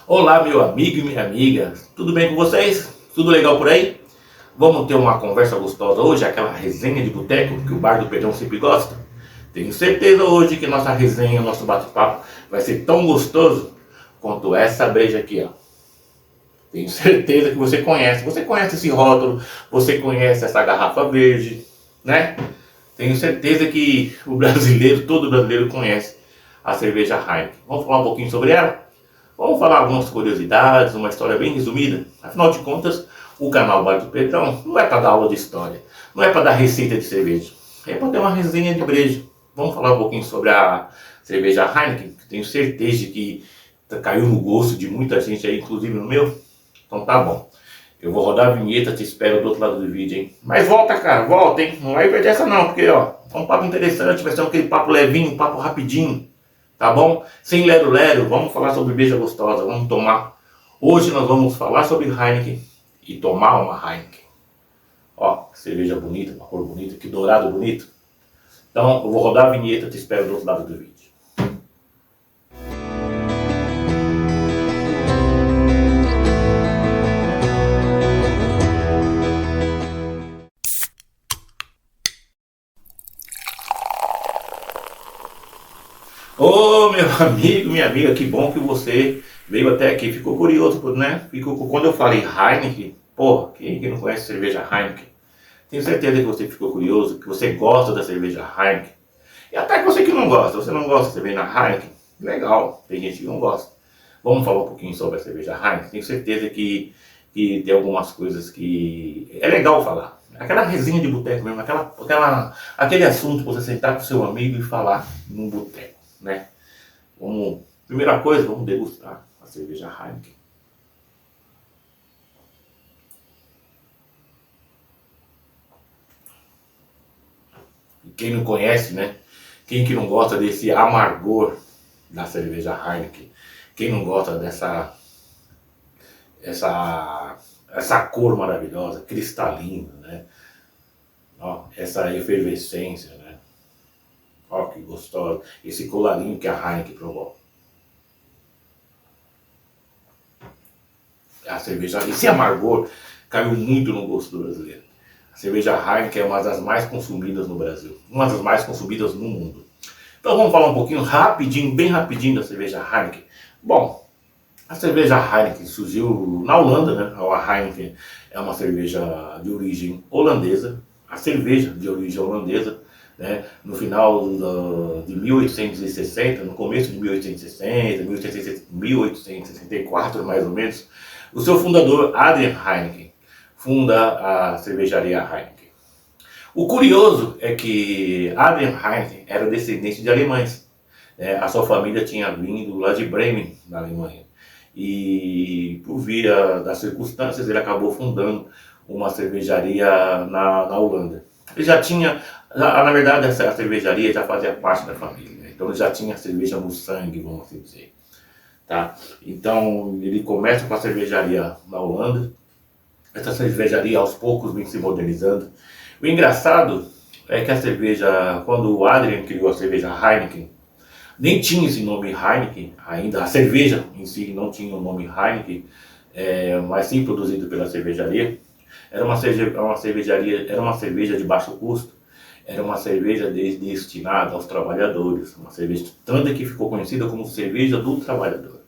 Olá, meu amigo e minha amiga, tudo bem com vocês? Tudo legal por aí? Vamos ter uma conversa gostosa hoje, aquela resenha de boteco que o Bar do Pedrão sempre gosta? Tenho certeza hoje que nossa resenha, nosso bate-papo vai ser tão gostoso quanto essa breja aqui, ó. Tenho certeza que você conhece esse rótulo, você conhece essa garrafa verde, né? Tenho certeza que o brasileiro, todo brasileiro conhece a cerveja Heineken. Vamos falar um pouquinho sobre ela? Vamos falar algumas curiosidades, uma história bem resumida. Afinal de contas, o canal Bar do Pedrão não é para dar aula de história, não é para dar receita de cerveja, é para ter uma resenha de brejo. Vamos falar um pouquinho sobre a cerveja Heineken, que tenho certeza que caiu no gosto de muita gente aí, inclusive no meu. Então tá bom. Eu vou rodar a vinheta, te espero do outro lado do vídeo, hein? Mas volta, cara, volta, hein? Não vai perder essa não, porque, ó, é um papo interessante, vai ser aquele papo levinho, um papo rapidinho, tá bom? Sem lero-lero, vamos falar sobre beija gostosa, vamos tomar. Hoje nós vamos falar sobre Heineken e tomar uma Heineken. Ó, que cerveja bonita, uma cor bonita, que dourado bonito. Então, eu vou rodar a vinheta, te espero do outro lado do vídeo. Ô, meu amigo, minha amiga, que bom que você veio até aqui. Ficou curioso, né? Quando eu falei Heineken, pô, quem que não conhece cerveja Heineken? Tenho certeza que você ficou curioso, que você gosta da cerveja Heineken. E até que você não gosta de cerveja Heineken, legal, tem gente que não gosta. Vamos falar um pouquinho sobre a cerveja Heineken. Tenho certeza que tem algumas coisas que é legal falar. Aquela resenha de boteco mesmo, aquele assunto para você sentar com seu amigo e falar num boteco, né? Primeira coisa, vamos degustar a cerveja Heineken. E quem não conhece, né? Quem que não gosta desse amargor da cerveja Heineken? Quem não gosta essa cor maravilhosa, cristalina, né? Ó, essa efervescência, né? Ó, que gostoso. Esse colarinho que a Heineken provoca. A cerveja, esse amargor caiu muito no gosto do brasileiro. A cerveja Heineken é uma das mais consumidas no Brasil, uma das mais consumidas no mundo. Então vamos falar um pouquinho rapidinho, bem rapidinho da cerveja Heineken. Bom, a cerveja Heineken surgiu na Holanda, né? A Heineken é uma cerveja de origem holandesa, a cerveja de origem holandesa, né? No final de 1860, no começo de 1860, 1864 mais ou menos, o seu fundador, Adrian Heineken, funda a cervejaria Heineken. O curioso é que Adrian Heineken era descendente de alemães. A sua família tinha vindo lá de Bremen, na Alemanha. E por via das circunstâncias, ele acabou fundando uma cervejaria na Holanda. Ele já tinha, na verdade, essa cervejaria já fazia parte da família, né? Então ele já tinha cerveja no sangue, vamos assim dizer. Tá? Então ele começa com a cervejaria na Holanda. Essa cervejaria aos poucos vem se modernizando. O engraçado é que a cerveja, quando o Adrian criou a cerveja Heineken, nem tinha esse nome Heineken ainda, a cerveja em si não tinha o nome Heineken, mas sim produzido pela cervejaria. Era uma cervejaria, era uma cerveja de baixo custo, era uma cerveja destinada aos trabalhadores, uma cerveja tanto que ficou conhecida como cerveja do trabalhador,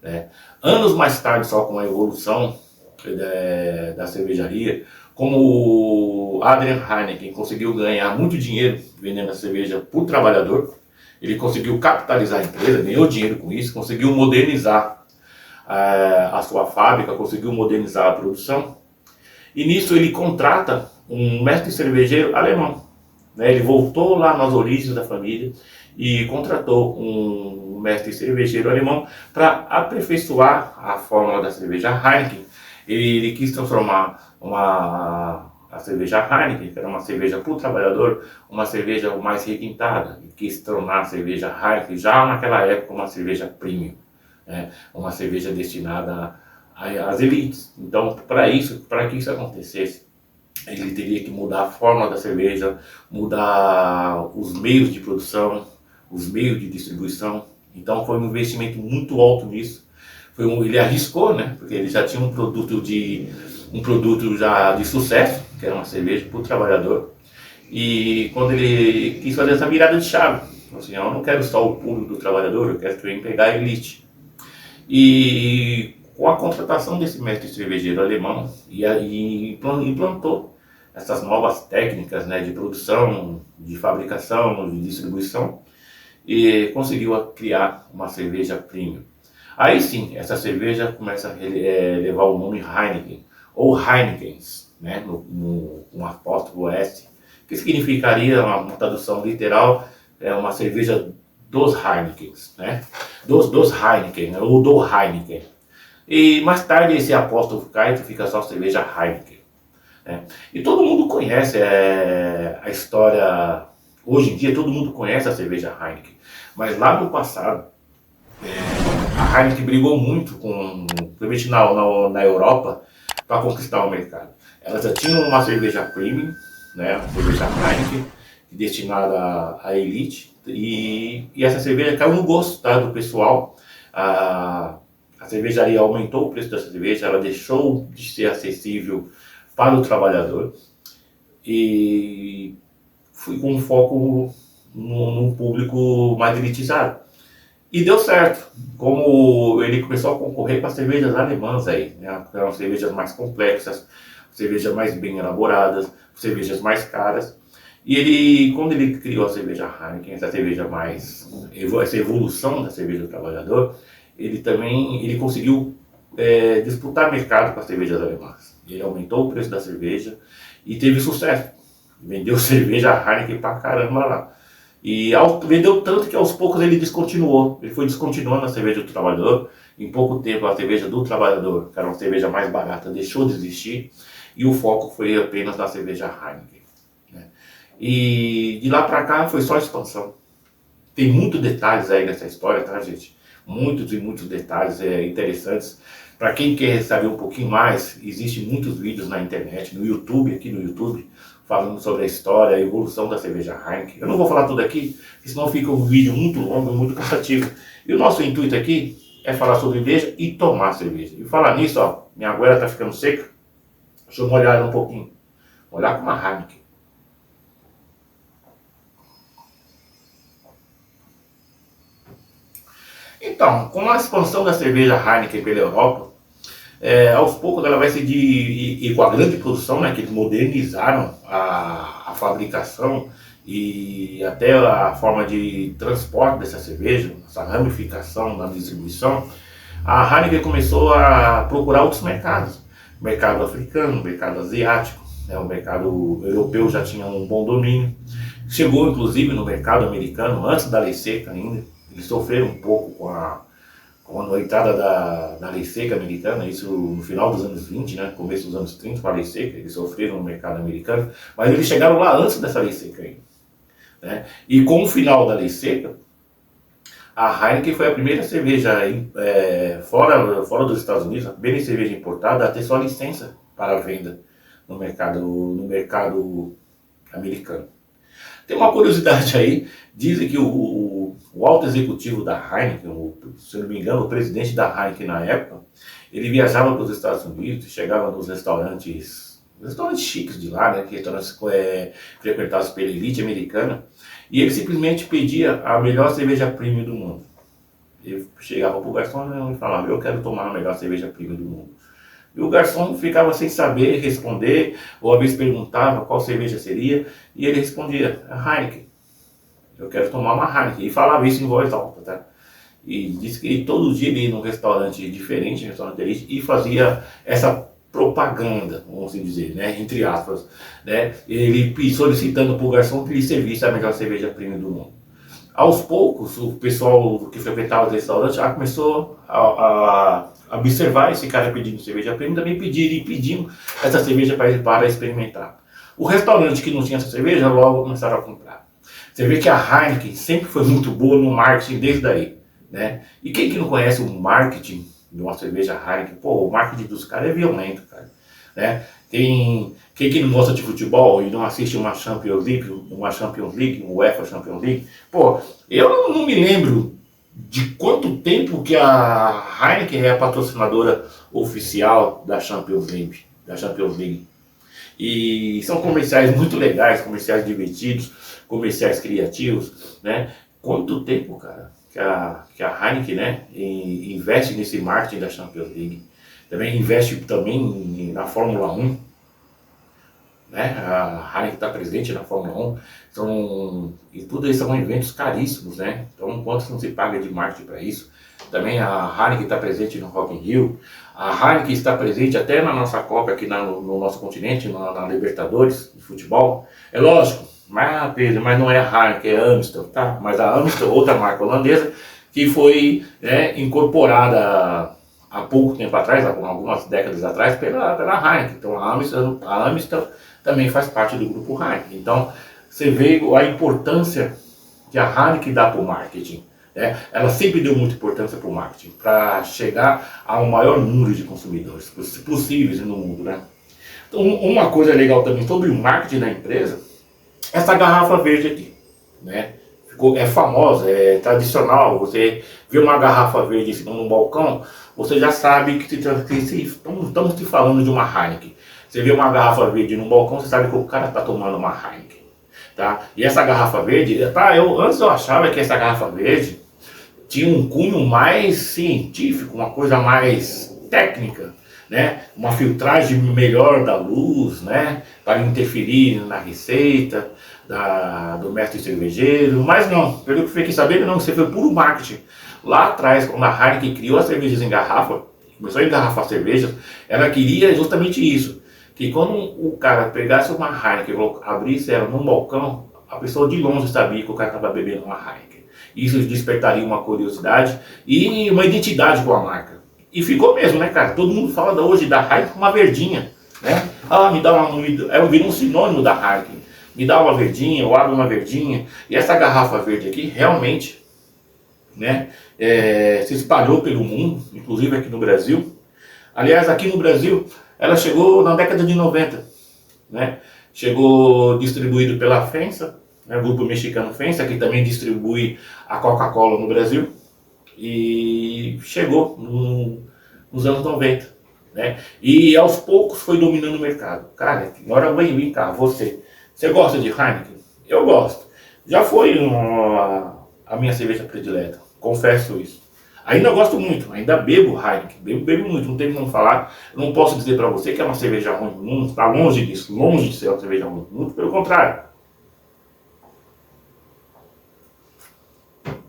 né? Anos mais tarde, só com a evolução da cervejaria, como o Adrian Heineken conseguiu ganhar muito dinheiro vendendo a cerveja para o trabalhador, ele conseguiu capitalizar a empresa, ganhou dinheiro com isso, conseguiu modernizar a sua fábrica, conseguiu modernizar a produção. E nisso ele contrata um mestre cervejeiro alemão, né? Ele voltou lá nas origens da família e contratou um mestre cervejeiro alemão para aperfeiçoar a fórmula da cerveja Heineken. Ele quis transformar a cerveja Heineken, que era uma cerveja para o trabalhador, uma cerveja mais requintada. Ele quis tornar a cerveja Heineken, já naquela época, uma cerveja premium, né? Uma cerveja destinada às elites. Então, para que isso acontecesse, ele teria que mudar a fórmula da cerveja, mudar os meios de produção, os meios de distribuição. Então foi um investimento muito alto nisso. Ele arriscou, né? Porque ele já tinha um produto já de sucesso, que era uma cerveja para o trabalhador. E quando ele quis fazer essa virada de chave, falou assim, eu não quero só o público do trabalhador, eu quero também pegar a elite. E com a contratação desse mestre cervejeiro alemão, implantou essas novas técnicas, né, de produção, de fabricação, de distribuição, e conseguiu criar uma cerveja premium. Aí sim, essa cerveja começa a levar o nome Heineken, ou Heinekens, né, um apóstrofo S, que significaria, uma tradução literal, uma cerveja dos Heinekens, né, dos Heineken, ou do Heineken. E mais tarde esse apóstrofo cai, fica só cerveja Heineken. Né? E todo mundo conhece a história, hoje em dia todo mundo conhece a cerveja Heineken, mas lá no passado, a Heineken brigou muito principalmente na Europa, para conquistar o mercado. Ela já tinha uma cerveja premium, né, uma cerveja Heineken, destinada à elite, e essa cerveja caiu no gosto, tá, do pessoal. A cervejaria aumentou o preço da cerveja, ela deixou de ser acessível para o trabalhador e fui com um foco num público mais elitizado. E deu certo, como ele começou a concorrer com as cervejas alemãs aí, né? Eram cervejas mais complexas, cervejas mais bem elaboradas, cervejas mais caras. E quando ele criou a cerveja Heineken, essa evolução da cerveja do trabalhador, ele conseguiu disputar mercado com as cervejas alemãs. Ele aumentou o preço da cerveja e teve sucesso. Vendeu cerveja Heineken pra caramba lá. E vendeu tanto que aos poucos ele descontinuou. Ele foi descontinuando a cerveja do trabalhador. Em pouco tempo a cerveja do trabalhador, que era uma cerveja mais barata, deixou de existir. E o foco foi apenas na cerveja Heineken. Né? E de lá pra cá foi só expansão. Tem muitos detalhes aí nessa história, tá, gente? Muitos e muitos detalhes interessantes. Para quem quer saber um pouquinho mais, existem muitos vídeos na internet, no YouTube, aqui no YouTube, falando sobre a história, a evolução da cerveja Heineken. Eu não vou falar tudo aqui, porque senão fica um vídeo muito longo, muito cansativo. E o nosso intuito aqui é falar sobre cerveja e tomar cerveja. E falar nisso, ó, minha goela está ficando seca. Deixa eu molhar ela um pouquinho. Molhar com uma Heineken. Então, com a expansão da cerveja Heineken pela Europa, aos poucos ela vai ser e com a grande produção, né, que eles modernizaram a fabricação e até a forma de transporte dessa cerveja, essa ramificação na distribuição, a Heineken começou a procurar outros mercados, mercado africano, mercado asiático, né, o mercado europeu já tinha um bom domínio, chegou inclusive no mercado americano antes da lei seca ainda. Eles sofreram um pouco com a entrada da lei seca americana, isso no final dos anos 20, né, começo dos anos 30, com a lei seca, eles sofreram no mercado americano, mas eles chegaram lá antes dessa lei seca aí. Né? E com o final da lei seca, a Heineken foi a primeira cerveja fora dos Estados Unidos, a primeira cerveja importada a ter sua licença para venda no mercado americano. Tem uma curiosidade aí, dizem que o alto executivo da Heineken, se eu não me engano, o presidente da Heineken na época, ele viajava para os Estados Unidos, chegava nos restaurantes chiques de lá, né, que restaurantes frequentados pela elite americana, e ele simplesmente pedia a melhor cerveja premium do mundo. Ele chegava para o garçom e falava, eu quero tomar a melhor cerveja premium do mundo. E o garçom ficava sem saber responder, ou às vezes perguntava qual cerveja seria, e ele respondia, Heineken, eu quero tomar uma Heineken. E falava isso em voz alta, tá? E disse que todo dia ele ia num restaurante diferente, um restaurante elite, e fazia essa propaganda, vamos assim dizer, né, entre aspas, né, ele solicitando para o garçom que lhe servisse a melhor cerveja premium do mundo. Aos poucos, o pessoal que frequentava o restaurante já começou a observar esse cara pedindo cerveja premium, também pedindo essa cerveja para experimentar. O restaurante que não tinha essa cerveja, logo começaram a comprar. Você vê que a Heineken sempre foi muito boa no marketing desde aí, né? E quem que não conhece o marketing de uma cerveja Heineken? Pô, o marketing dos caras é violento, cara, né? Quem que não gosta de futebol e não assiste uma Champions League, uma UEFA Champions League, pô, eu não me lembro de quanto tempo que a Heineken é a patrocinadora oficial da Champions League, E são comerciais muito legais, comerciais divertidos, comerciais criativos, né? Quanto tempo, cara, que a Heineken, né, investe nesse marketing da Champions League. Também investe também na Fórmula 1, né? A Heineken está presente na Fórmula 1. Então, e tudo isso são eventos caríssimos, né? Então, quanto não se paga de marketing para isso? Também a Heineken está presente no Rock in Rio. A Heineken está presente até na nossa Copa aqui no nosso continente, na Libertadores de futebol. É lógico, Pedro, mas não é a Heineken, é a Amstel, tá? Mas a Amstel, outra marca holandesa, que foi, né, incorporada há pouco tempo atrás, algumas décadas atrás, pela Heineken. Então a Amstel também faz parte do grupo Heineken. Então você vê a importância que a Heineken dá para o marketing. Né? Ela sempre deu muita importância para o marketing, para chegar ao maior número de consumidores possíveis no mundo. Né? Então, uma coisa legal também sobre o marketing da empresa, essa garrafa verde aqui. Né? É famosa, é tradicional. Você vê uma garrafa verde em cima de um balcão, você já sabe que estamos te falando de uma Heineken. Você vê uma garrafa verde no balcão, você sabe que o cara está tomando uma Heineken. Tá? E essa garrafa verde, tá, antes eu achava que essa garrafa verde tinha um cunho mais científico, uma coisa mais técnica, né? Uma filtragem melhor da luz, né? Para interferir na receita do mestre cervejeiro, mas não, pelo que fiquei sabendo, não, você foi puro marketing. Lá atrás, quando a Heineken criou as cervejas em garrafa, começou a engarrafar cervejas, ela queria justamente isso, que quando o cara pegasse uma Heineken e abrisse ela num balcão, a pessoa de longe sabia que o cara estava bebendo uma Heineken. Isso despertaria uma curiosidade e uma identidade com a marca. E ficou mesmo, né, cara? Todo mundo fala hoje da Heineken com uma verdinha, né? Ah, me dá uma... Eu vi um sinônimo da Heineken. Me dá uma verdinha, eu abro uma verdinha. E essa garrafa verde aqui, realmente, né, se espalhou pelo mundo, inclusive aqui no Brasil. Aliás, aqui no Brasil, ela chegou na década de 90, né? Chegou distribuído pela FEMSA, né, o grupo mexicano FEMSA, que também distribui a Coca-Cola no Brasil, e chegou nos anos 90, né? E aos poucos foi dominando o mercado. Cara, agora vem cá, você gosta de Heineken? Eu gosto. Já foi a minha cerveja predileta, confesso isso. Ainda gosto muito, ainda bebo Heineken, bebo muito, não tem como falar. Eu não posso dizer para você que é uma cerveja ruim, não está longe disso, longe de ser uma cerveja ruim, muito pelo contrário.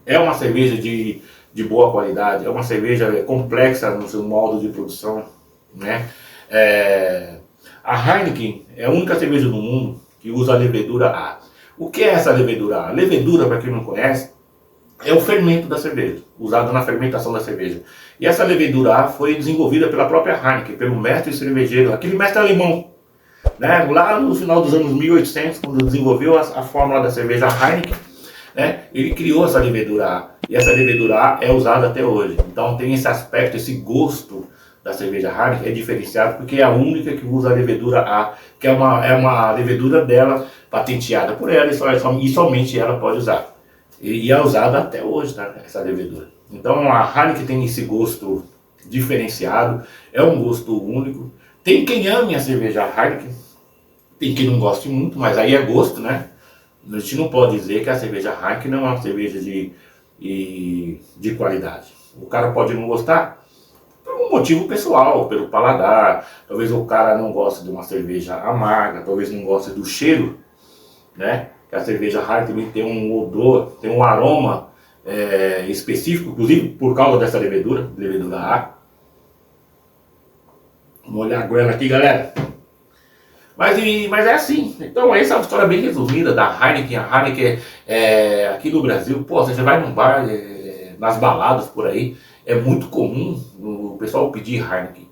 É uma cerveja de boa qualidade, é uma cerveja complexa no seu modo de produção, né? A Heineken é a única cerveja do mundo que usa a levedura A. O que é essa levedura A? A levedura, para quem não conhece, é o fermento da cerveja, usado na fermentação da cerveja. E essa levedura A foi desenvolvida pela própria Heineken, pelo mestre cervejeiro, aquele mestre alemão, né? Lá no final dos anos 1800, quando desenvolveu a fórmula da cerveja Heineken, né? Ele criou essa levedura A. E essa levedura A é usada até hoje. Então tem esse aspecto, esse gosto da cerveja Heineken é diferenciado porque é a única que usa a levedura A, que é uma levedura dela, patenteada por ela e somente ela pode usar. E é usada até hoje, tá, essa levedura. Então a Heineken tem esse gosto diferenciado, é um gosto único. Tem quem ame a cerveja Heineken, tem quem não goste muito, mas aí é gosto, né? A gente não pode dizer que a cerveja Heineken não é uma cerveja de qualidade. O cara pode não gostar por um motivo pessoal, pelo paladar. Talvez o cara não goste de uma cerveja amarga, talvez não goste do cheiro, né? Que a cerveja Heineken tem um odor, tem um aroma específico, inclusive por causa dessa levedura A. Vamos olhar a goela aqui, galera. Mas é assim. Então essa é uma história bem resumida da Heineken. A Heineken aqui no Brasil, pô, você vai num bar, nas baladas por aí, é muito comum o pessoal pedir Heineken.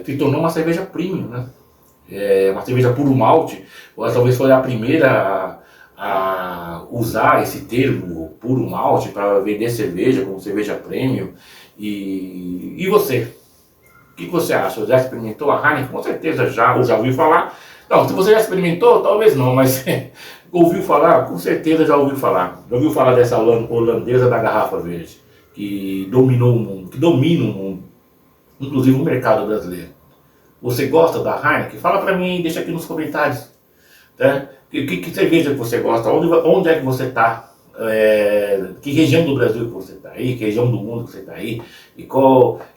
Se tornou uma cerveja premium, né? Uma cerveja puro malte, ou talvez foi a primeira a usar esse termo puro malte para vender cerveja como cerveja premium. E você? O que você acha? Já experimentou a Heineken? Com certeza já ouviu falar. Não, se você já experimentou, talvez não, mas Ouviu falar? Com certeza já ouviu falar. Já ouviu falar dessa holandesa da garrafa verde, que dominou o mundo, que domina o mundo, inclusive o mercado brasileiro. Você gosta da Heineken? Fala pra mim, deixa aqui nos comentários. Né? Que cerveja que você gosta? Onde é que você está? Que região do Brasil que você está aí? Que região do mundo que você está aí? E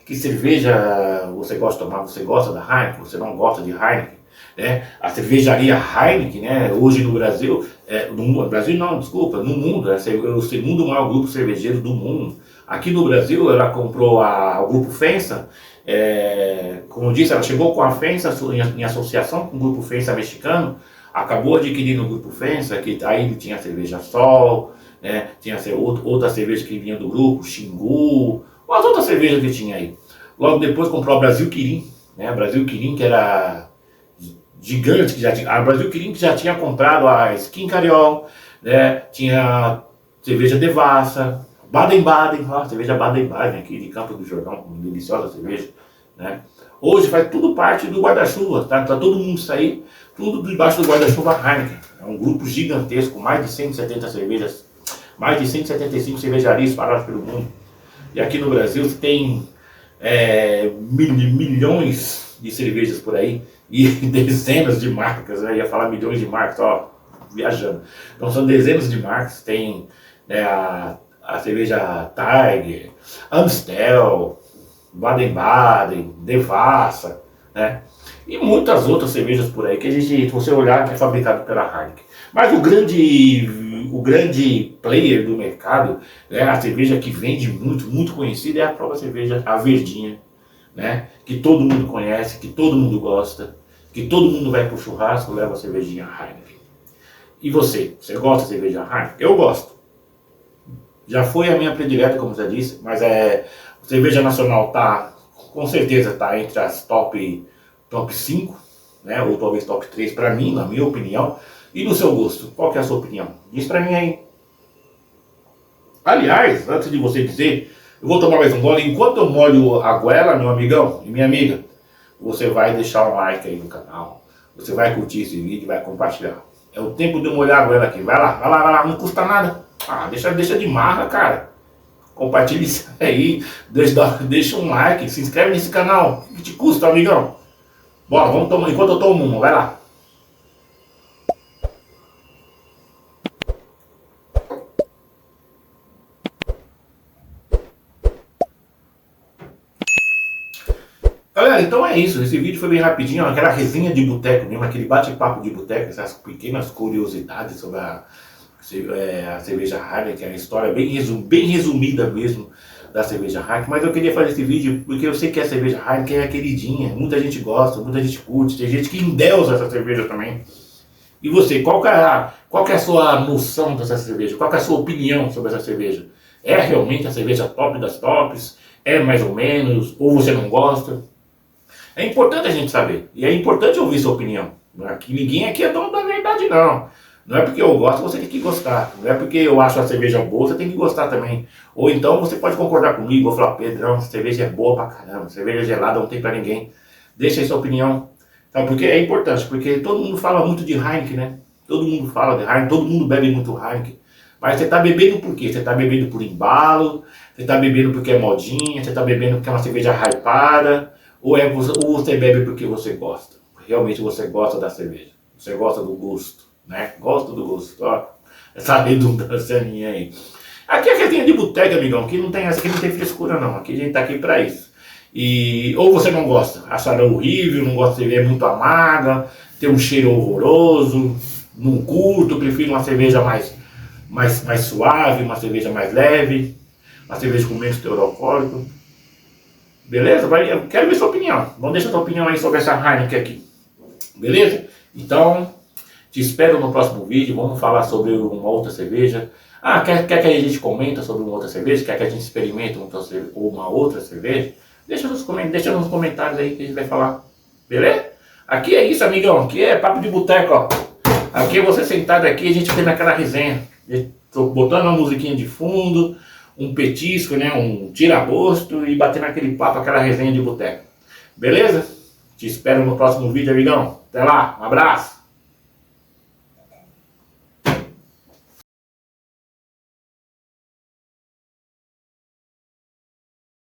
que cerveja você gosta de tomar? Você gosta da Heineken? Você não gosta de Heineken? Né? A cervejaria Heineken, né, hoje no Brasil, no Brasil não, desculpa, no mundo, é o segundo maior grupo cervejeiro do mundo. Aqui no Brasil, ela comprou o grupo FEMSA, como eu disse, ela chegou com a FEMSA em associação com o grupo FEMSA mexicano, acabou adquirindo o grupo FEMSA, que aí tinha a cerveja Sol, né, tinha outra cerveja que vinha do grupo, Xingu, as outras cervejas que tinha aí. Logo depois comprou a Brasil Kirin, né, a Brasil Kirin que era gigante, a Brasil Kirin que já tinha comprado a Skin Cariol, né, tinha cerveja Devassa, Baden-Baden, cerveja Baden-Baden aqui de Campo do Jordão, uma deliciosa cerveja, né. Hoje faz tudo parte do guarda-chuva, tá todo mundo isso aí, tudo debaixo do guarda-chuva Heineken. É um grupo gigantesco, mais de 170 cervejas, mais de 175 cervejarias espalhadas pelo mundo. E aqui no Brasil tem milhões de cervejas por aí e dezenas de marcas, né? Eu ia falar milhões de marcas, ó, viajando. Então são dezenas de marcas, tem, né, a cerveja Tiger, Amstel, Baden-Baden, Devassa, né? E muitas outras cervejas por aí que a gente, se você olhar, é fabricado pela Heineken. Mas o grande player do mercado, né, a cerveja que vende muito, muito conhecida, é a própria cerveja, a verdinha, né? Que todo mundo conhece, que todo mundo gosta, que todo mundo vai pro churrasco, leva a cervejinha Heineken. E você gosta de cerveja Heineken? Eu gosto. Já foi a minha predileta, como já disse, mas a cerveja nacional com certeza tá entre as top 5, né, ou talvez top 3 para mim, na minha opinião. E no seu gosto, qual que é a sua opinião? Diz para mim aí. Aliás, antes de você dizer, eu vou tomar mais um gole. Enquanto eu molho a goela, meu amigão e minha amiga, você vai deixar um like aí no canal, você vai curtir esse vídeo e vai compartilhar. É o tempo de eu molhar a goela aqui. Vai lá, não custa nada. Deixa de marra, cara. Compartilha isso aí, deixa um like, se inscreve nesse canal. O que te custa, amigão? Bora, vamos tomar enquanto eu tomo uma, vai lá. Galera, então é isso. Esse vídeo foi bem rapidinho, aquela resenha de boteco mesmo, aquele bate-papo de boteco, essas pequenas curiosidades sobre a cerveja Heineken, a história bem resumida mesmo da cerveja Heineken. Mas eu queria fazer esse vídeo porque eu sei que a cerveja Heineken é queridinha, muita gente gosta, muita gente curte, tem gente que endeusa essa cerveja também. E você, qual que é a sua noção dessa cerveja? Qual que é a sua opinião sobre essa cerveja? É realmente a cerveja top das tops? É mais ou menos? Ou você não gosta? É importante a gente saber. E é importante ouvir sua opinião. Que ninguém aqui é dono da verdade, não. Não é porque eu gosto, você tem que gostar. Não é porque eu acho a cerveja boa, você tem que gostar também. Ou então você pode concordar comigo, ou falar, Pedrão, cerveja é boa pra caramba, cerveja gelada não tem pra ninguém. Deixa aí sua opinião. Sabe? Porque é importante, porque todo mundo fala muito de Heineken, né? Todo mundo fala de Heineken, todo mundo bebe muito Heineken. Mas você tá bebendo por quê? Você tá bebendo por embalo, você tá bebendo porque é modinha, você tá bebendo porque é uma cerveja hypada, ou você bebe porque você gosta. Realmente você gosta da cerveja. Você gosta do gosto, né? Gosta do gosto. Ó, essa redundância minha aí. Aqui é a resenha de boteca, amigão. Aqui não tem frescura, não. Aqui a gente tá aqui pra isso. Ou você não gosta, acha horrível, não gosta de cerveja, é muito amarga, tem um cheiro horroroso, não curto, prefiro uma cerveja mais suave, uma cerveja mais leve, uma cerveja com menos teor alcoólico. Beleza? Eu quero ver sua opinião. Vamos deixar sua opinião aí sobre essa Heineken aqui. Beleza? Então, te espero no próximo vídeo. Vamos falar sobre uma outra cerveja. Quer que a gente comenta sobre uma outra cerveja? Quer que a gente experimente uma outra cerveja? Deixa nos comentários aí que a gente vai falar. Beleza? Aqui é isso, amigão. Aqui é papo de boteco, ó. Aqui é você sentado aqui, a gente fez aquela resenha. Tô botando uma musiquinha de fundo, um petisco, né? Um tira-gosto e batendo aquele papo, aquela resenha de boteco. Beleza? Te espero no próximo vídeo, amigão. Até lá, um abraço.